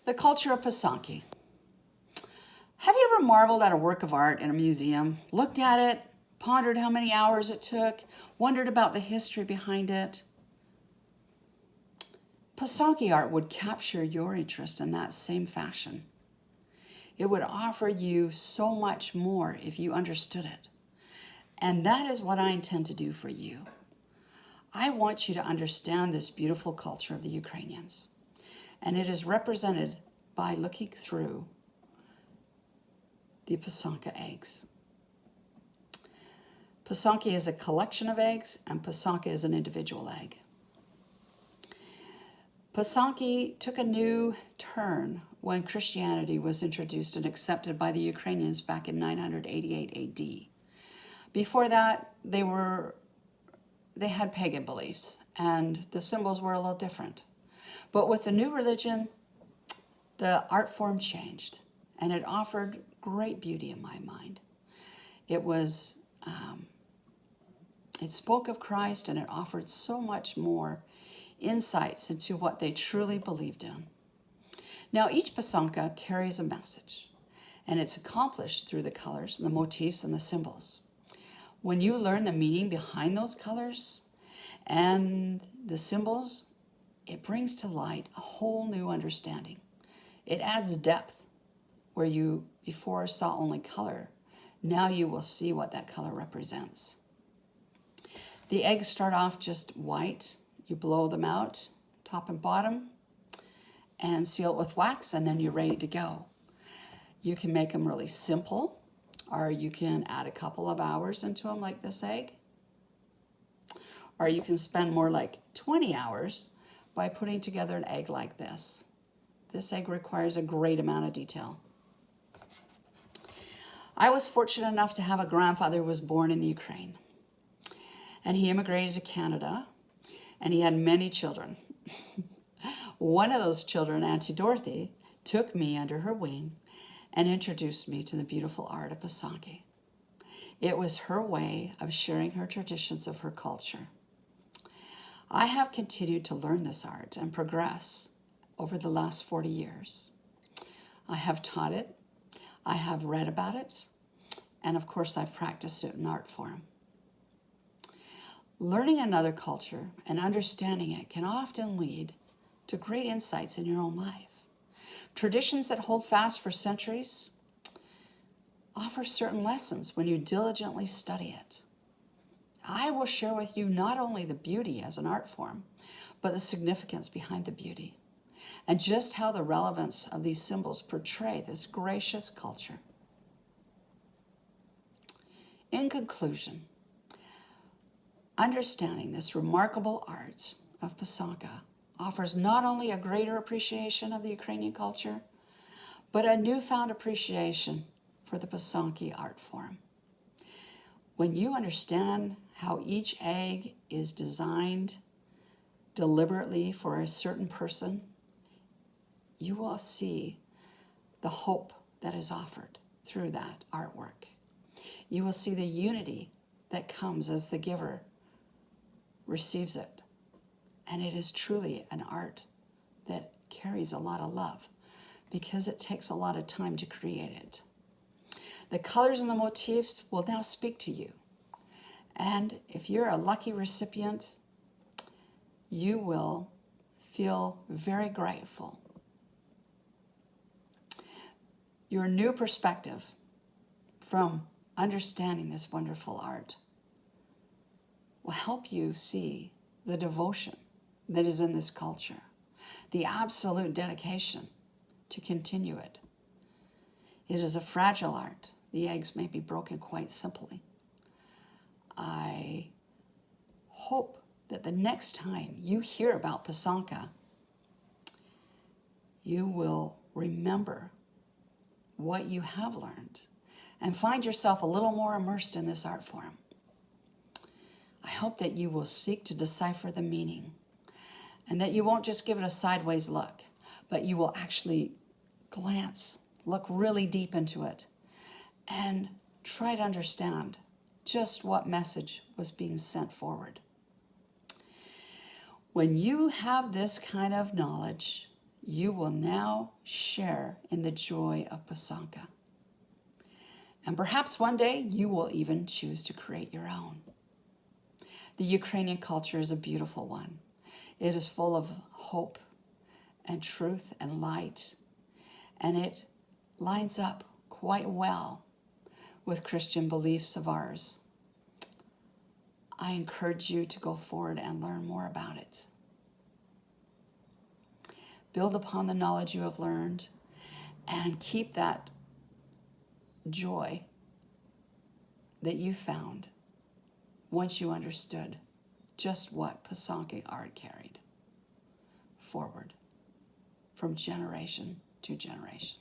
The culture of Pysanky. Have you ever marveled at a work of art in a museum, looked at it, pondered how many hours it took, wondered about the history behind it? Pysanky art would capture your interest in that same fashion. It would offer you so much more if you understood it. And that is what I intend to do for you. I want you to understand this beautiful culture of the Ukrainians. And it is represented by looking through the Pysanka eggs. Pysanky is a collection of eggs, and Pysanka is an individual egg. Pysanky took a new turn when Christianity was introduced and accepted by the Ukrainians back in 988 AD. Before that, they had pagan beliefs, and the symbols were a little different. But with the new religion, the art form changed, and it offered great beauty in my mind. It spoke of Christ, and it offered so much more insights into what they truly believed in. Now, each Pysanka carries a message, and it's accomplished through the colors, the motifs, and the symbols. When you learn the meaning behind those colors and the symbols, it brings to light a whole new understanding. It adds depth where you before saw only color. Now you will see what that color represents. The eggs start off just white. You blow them out, top and bottom, and seal it with wax, and then you're ready to go. You can make them really simple, or you can add a couple of hours into them like this egg. Or you can spend more like 20 hours by putting together an egg like this. This egg requires a great amount of detail. I was fortunate enough to have a grandfather who was born in the Ukraine. And he immigrated to Canada, and he had many children. One of those children, Auntie Dorothy, took me under her wing and introduced me to the beautiful art of Pysanky. It was her way of sharing her traditions of her culture. I have continued to learn this art and progress over the last 40 years. I have taught it, I have read about it, and of course I've practiced it in art form. Learning another culture and understanding it can often lead to great insights in your own life. Traditions that hold fast for centuries offer certain lessons when you diligently study it. I will share with you not only the beauty as an art form, but the significance behind the beauty, and just how the relevance of these symbols portray this gracious culture. In conclusion, understanding this remarkable art of Pysanka offers not only a greater appreciation of the Ukrainian culture, but a newfound appreciation for the Pysanky art form. When you understand how each egg is designed deliberately for a certain person, you will see the hope that is offered through that artwork. You will see the unity that comes as the giver receives it. And it is truly an art that carries a lot of love because it takes a lot of time to create it. The colors and the motifs will now speak to you. And if you're a lucky recipient, you will feel very grateful. Your new perspective from understanding this wonderful art will help you see the devotion that is in this culture, the absolute dedication to continue it. It is a fragile art. The eggs may be broken quite simply. I hope that the next time you hear about Pysanka, you will remember what you have learned and find yourself a little more immersed in this art form. I hope that you will seek to decipher the meaning and that you won't just give it a sideways look, but you will actually glance, look really deep into it, and try to understand just what message was being sent forward. When you have this kind of knowledge, you will now share in the joy of Pysanka. And perhaps one day you will even choose to create your own. The Ukrainian culture is a beautiful one. It is full of hope and truth and light, and it lines up quite well with Christian beliefs of ours. I encourage you to go forward and learn more about it. Build upon the knowledge you have learned and keep that joy that you found once you understood just what Pysanky art carried forward from generation to generation.